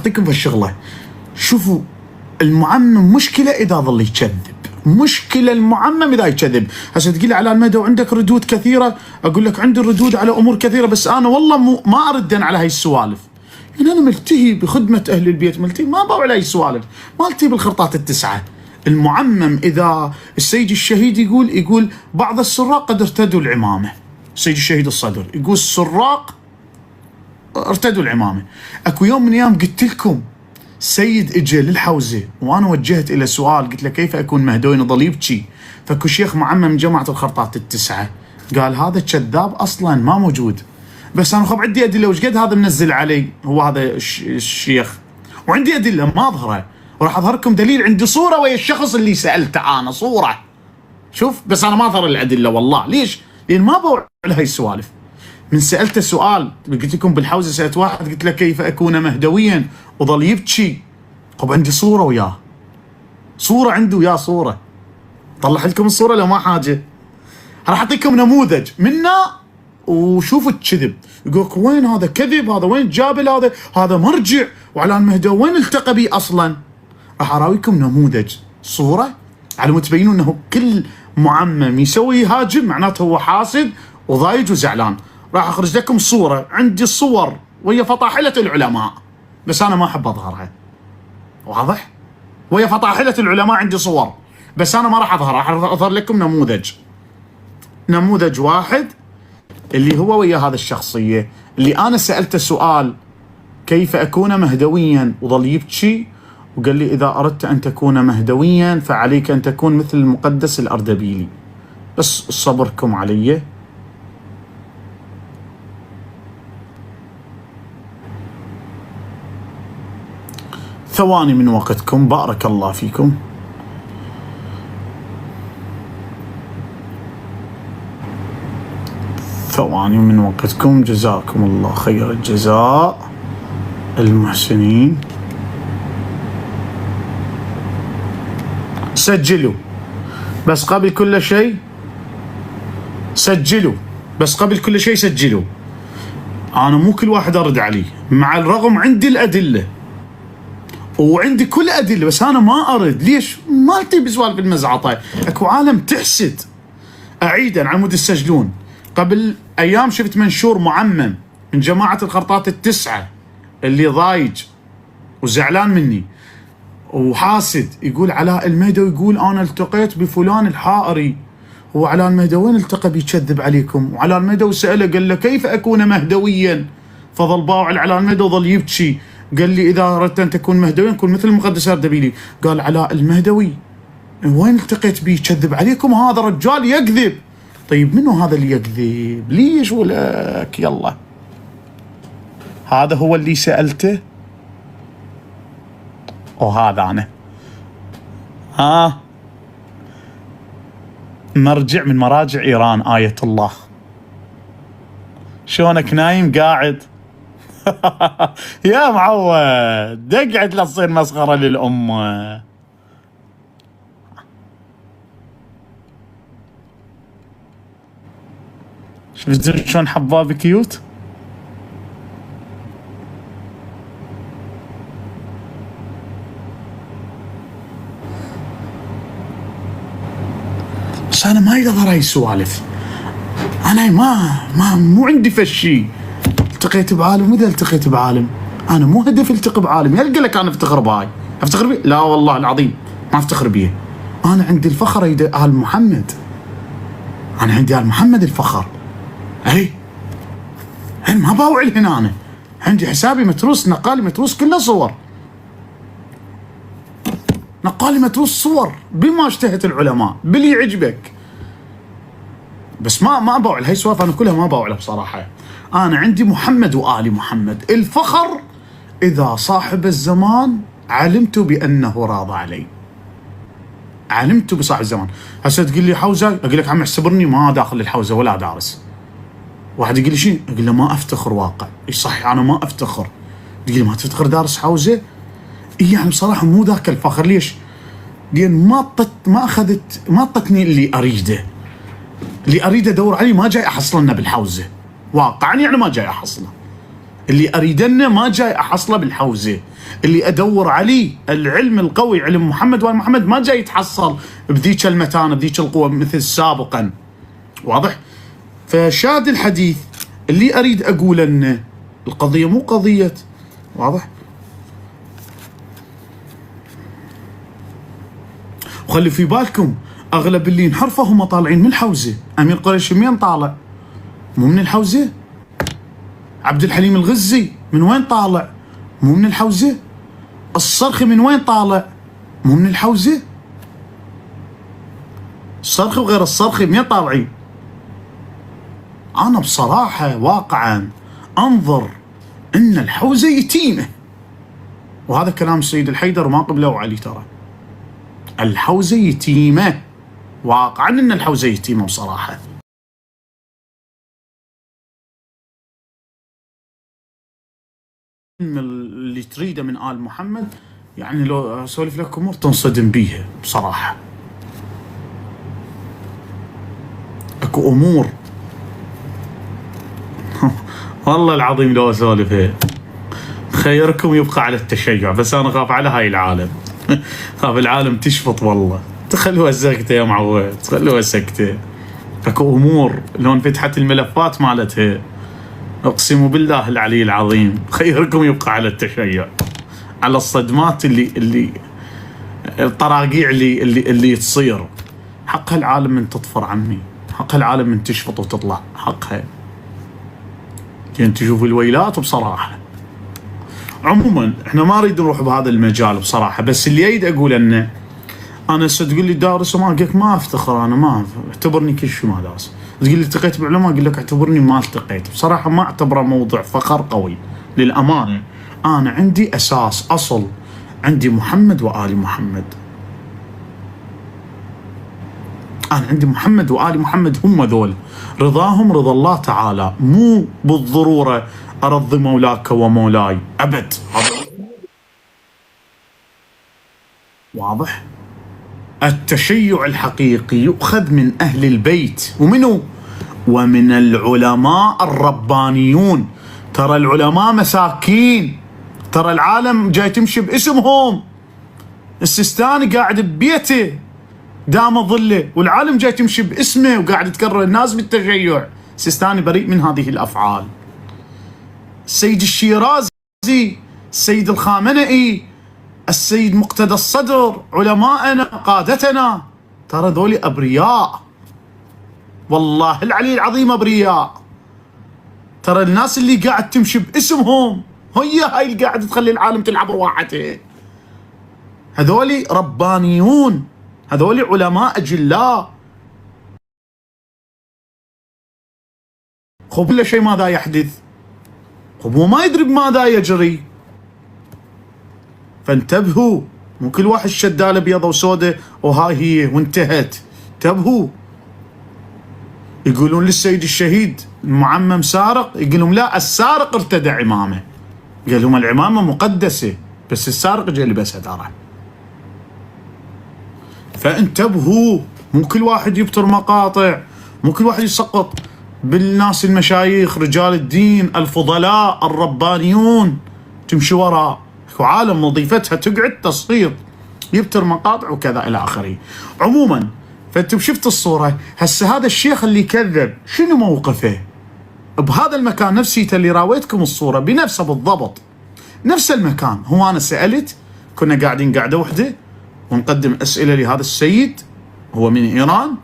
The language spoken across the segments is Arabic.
اعطيكم في الشغله. شوفوا المعمم مشكله اذا ظل يكذب، مشكله المعمم اذا يكذب. هسه تقول لي على المدى وعندك ردود كثيره، اقول لك عندي ردود على امور كثيره، بس انا والله ما ارد على هاي السوالف. يعني انا ملتهي بخدمه اهل البيت، ملتهي ما باوع على هاي السوالف، مالتي بالخرطات التسعه. المعمم اذا السيد الشهيد يقول بعض السراق قد ارتدوا العمامه، السيد الشهيد الصدر يقول السراق ارتدوا العمامه. اكو يوم من الايام قلت لكم سيد اجى للحوزه وانا وجهت الى سؤال، قلت له كيف اكون مهدوي؟ ظل يبكي. فاكو شيخ معمم من جماعه الخرطات التسعه قال هذا كذاب اصلا ما موجود. بس انا خب عندي ادله، وش قد هذا منزل علي هو هذا الشيخ، وعندي ادله ما اظهرها، وراح اظهركم دليل. عندي صوره ويا الشخص اللي سالته انا، صوره شوف، بس انا ما اظهر الادله والله. ليش؟ لان ما بوع على هاي السوالف. من سالته سؤال، قلت لكم بالحوزه سالت واحد قلت له كيف اكون مهدويا، وظل يبكي. طب عندي صوره وياه، صوره عنده وياه صوره، طلع لكم الصوره لو ما حاجه. راح اعطيكم نموذج منه وشوفوا الكذب. يقول لك وين هذا كذب، هذا وين جابل، هذا مرجع، وعلى المهدوي وين التقى به اصلا. راح اراويكم نموذج صوره على مود تبينون انه كل معمم يسوي هاجم معناته هو حاسد وضايج وزعلان. راح اخرج لكم صوره، عندي الصور وهي فطاحله العلماء بس انا ما احب اظهرها، واضح؟ وهي فطاحله العلماء عندي صور بس انا ما راح اظهرها. راح اظهر لكم نموذج واحد اللي هو ويا هذا الشخصيه اللي انا سالته سؤال كيف اكون مهدويا، وظل يبكي وقال لي اذا اردت ان تكون مهدويا فعليك ان تكون مثل المقدس الاردبيلي. بس صبركم علي. ثواني من وقتكم، بارك الله فيكم. ثواني من وقتكم، جزاكم الله خير الجزاء المحسنين. سجلوا بس قبل كل شيء، سجلوا. انا مو كل واحد ارد عليه، مع الرغم عندي الادله وعندي كل ادله، بس انا ما ارد. ليش؟ ما التي بسوالف المزعطه. اكو عالم تحسد. اعيدا على مود تسجلون. قبل ايام شفت منشور معمم من جماعه الخرطات التسعه اللي ضايج وزعلان مني وحاسد، يقول علاء المهدوي يقول انا التقيت بفلان الحائري، وعلاء المهدوي وين التقى بيكذب عليكم؟ وعلاء المهدوي ساله قال له كيف اكون مهدويا؟ فظل باوع علاء المهدوي وظل يبكي، قال لي اذا اردت ان تكون مهدويا كن مثل المقدس الاردبيلي. قال علاء المهدوي وين التقيت بيه يكذب عليكم؟ هذا رجال يكذب. طيب منو هذا اللي يكذب؟ ليش ولك؟ يلا هذا هو اللي سألته، وهذا أنا مرجع من مراجع إيران آية الله. شلونك نايم قاعد؟ يا معود اقعد لا تصير مسخرة للأمة. شفتوا شلون حبابي كيوت؟ بس انا ما اقدر هاي السوالف. انا مو عندي فشي. التقيت بعالم، واذا التقيت بعالم انا مو هدف التقي بعالم. يلقى لك انا افتخر بهاي، افتخر بيه؟ لا والله العظيم ما افتخر بيه. انا عندي الفخر ال محمد، انا عندي ال محمد الفخر. اي انا ما باوعل هنا، انا عندي حسابي متروس، نقالي متروس كله صور، نقالي متروس صور بما اشتهت العلماء باللي يعجبك. بس ما باوعل هاي السوالف، انا كلها ما باوعلها بصراحه. انا عندي محمد وآل محمد الفخر. اذا صاحب الزمان علمت بانه راض علي، علمت بصاحب الزمان. هسه تقول لي حوزه، اقول لك عم اعتبرني ما داخل الحوزه ولا دارس. واحد يقول لي شيء، اقول له ما افتخر واقع. اي صح انا ما افتخر. تقول لي ما تفتخر دارس حوزه؟ اي يعني بصراحه مو ذاك الفخر. ليش؟ لان ما اعطتني اللي اريده. اللي اريده ادور عليه ما جاي احصلنا بالحوزه واقعا، يعني ما جاي احصله. اللي اريدنه ما جاي احصله بالحوزه، اللي ادور عليه العلم القوي علم محمد وال محمد ما جاي يتحصل بذيك المتانه بذيك القوه مثل سابقا. واضح؟ فشاد الحديث اللي اريد اقول انه القضيه مو قضيه. واضح؟ وخلي في بالكم اغلب اللي انحرفوا هم طالعين من الحوزه. امير قريش من وين طالع؟ مو من الحوزه. عبد الحليم الغزي من وين طالع؟ مو من الحوزه. الصرخي من وين طالع؟ مو من الحوزه. الصرخي وغير الصرخي منين طالعين؟ انا بصراحه واقعا انظر ان الحوزه يتيمه، وهذا كلام السيد الحيدر وما قبله وعلي. ترى الحوزه يتيمه، واقعا ان الحوزه يتيمه بصراحه. اللي تريده من آل محمد يعني لو اسولف لك امور تنصدم بيها بصراحه. اكو امور والله العظيم لو اسولفها خيركم يبقى على التشيع، بس انا خاف على هاي العالم. خاف العالم تشفط والله. تخلوها سكته يا معود، تخلوها سكته. اكو امور لو انفتحت الملفات مالتها اقسم بالله العلي العظيم خيركم يبقى على التشيع، على الصدمات اللي الطراقيع اللي تصير. حقها العالم من تطفر عمي، حقها العالم من تشفط وتطلع، حقها. يعني تشوف الويلات بصراحه. عموما احنا ما نريد نروح بهذا المجال بصراحه، بس اللي اريد اقول انه انا تقول لي دارس وما اقول لك ما افتخر، انا ما اعتبرني كل شيء ما دارس. تقول لي التقيت بعلماء اقول لك اعتبرني ما التقيت. بصراحه ما اعتبره موضوع فخر قوي للامانه. انا عندي اساس اصل، عندي محمد وآل محمد. انا عندي محمد وآل محمد، هم ذول رضاهم رضا الله تعالى، مو بالضروره ارضي مولاك ومولاي ابد. واضح؟ التشيع الحقيقي يؤخذ من أهل البيت ومنه ومن العلماء الربانيون. ترى العلماء مساكين، ترى العالم جاي تمشي باسمهم. السيستاني قاعد ببيته دام ظله والعالم جاي تمشي باسمه وقاعد تكرر الناس بالتشيع. السيستاني بريء من هذه الأفعال. السيد الشيرازي، السيد الخامنئي، السيد مقتدى الصدر، علماءنا قادتنا، ترى ذولي أبرياء والله العلي العظيم، أبرياء. ترى الناس اللي قاعد تمشي باسمهم هي هاي اللي قاعد تخلي العالم تلعب رواحته. هذولي ربانيون، هذولي علماء أجلاء. خب كل شيء ماذا يحدث؟ خب هو ما يدري بماذا يجري. فانتبهوا، مو كل واحد شداله بيضة وسودة وهاي هي وانتهت. انتبهوا. يقولون للسيد الشهيد المعمم سارق، يقول لهم لا، السارق ارتدى عمامه. قال لهم العمامه مقدسه بس السارق جاي لبسها ترى. فانتبهوا، مو كل واحد يبتر مقاطع، مو كل واحد يسقط بالناس المشايخ رجال الدين الفضلاء الربانيون تمشي وراء وعالم وظيفتها تقعد تصفيط يبتر مقاطع وكذا الى اخره. عموما فانتم شفت الصوره. هسه هذا الشيخ اللي كذب شنو موقفه بهذا المكان؟ نفسيته اللي راويتكم الصوره بنفسه بالضبط، نفس المكان. هو انا سالت، كنا قاعدين قاعده وحده ونقدم اسئله لهذا السيد، هو من ايران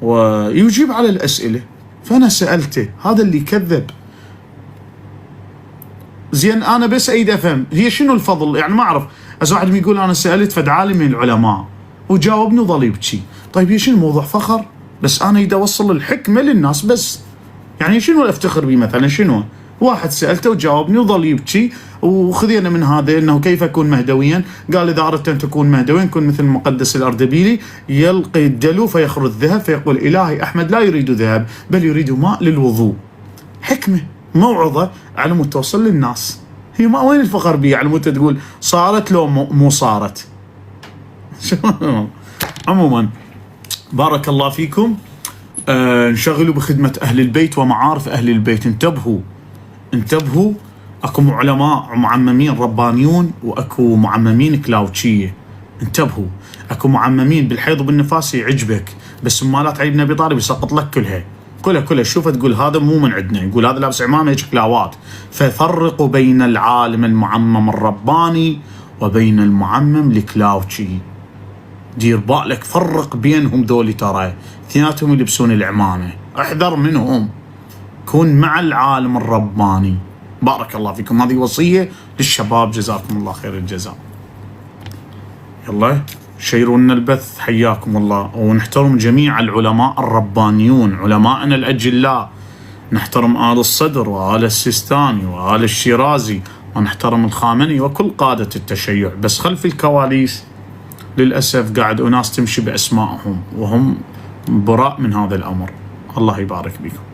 ويجيب على الاسئله. فانا سالته هذا اللي كذب. زين انا بس اريد افهم هي شنو الفضل، يعني ما اعرف. هسه واحد يقول انا سالت فد عالم من العلماء وجاوبني وظل يبكي. طيب هي شنو الموضوع؟ فخر؟ بس انا اريد اوصل الحكمه للناس بس. يعني شنو افتخر به مثلا؟ شنو؟ واحد سالته وجاوبني وظل يبكي، وخذينا من هذا انه كيف اكون مهدويا؟ قال اذا اردت ان تكون مهدويا كن مثل المقدس الاردبيلي يلقي الدلو فيخرج الذهب فيقول الهي احمد لا يريد ذهب بل يريد ماء للوضوء. حكمه، موعظه على مود توصل للناس. هي ما وين الفخر بيه؟ على مود تقول صارت لو مو صارت. عموما بارك الله فيكم. انشغلوا بخدمة أهل البيت ومعارف أهل البيت. انتبهوا انتبهوا، اكو علماء معممين ربانيون واكو معممين كلاوتشيه. انتبهوا، اكو معممين بالحيض وبالنفاس يعجبك، بس مالات علي بن ابي طالب يسقط لك كلها شوفها تقول هذا مو من عندنا، يقول هذا لابس عمامه هيك كلاوات. ففرقوا بين العالم المعمم الرباني وبين المعمم الكلاوتشي. دير بالك، فرق بينهم ذولي، ترى اثنيناتهم يلبسون العمامه، احذر منهم، كون مع العالم الرباني. بارك الله فيكم، هذه وصيه للشباب، جزاكم الله خير الجزاء. يلا شيروا لنا البث، حياكم الله. ونحترم جميع العلماء الربانيون، علماءنا الأجلاء، نحترم آل الصدر وآل السيستاني وآل الشيرازي، ونحترم الخامنئي وكل قادة التشيع. بس خلف الكواليس للأسف قاعد أناس تمشي بأسمائهم وهم براء من هذا الأمر. الله يبارك بكم.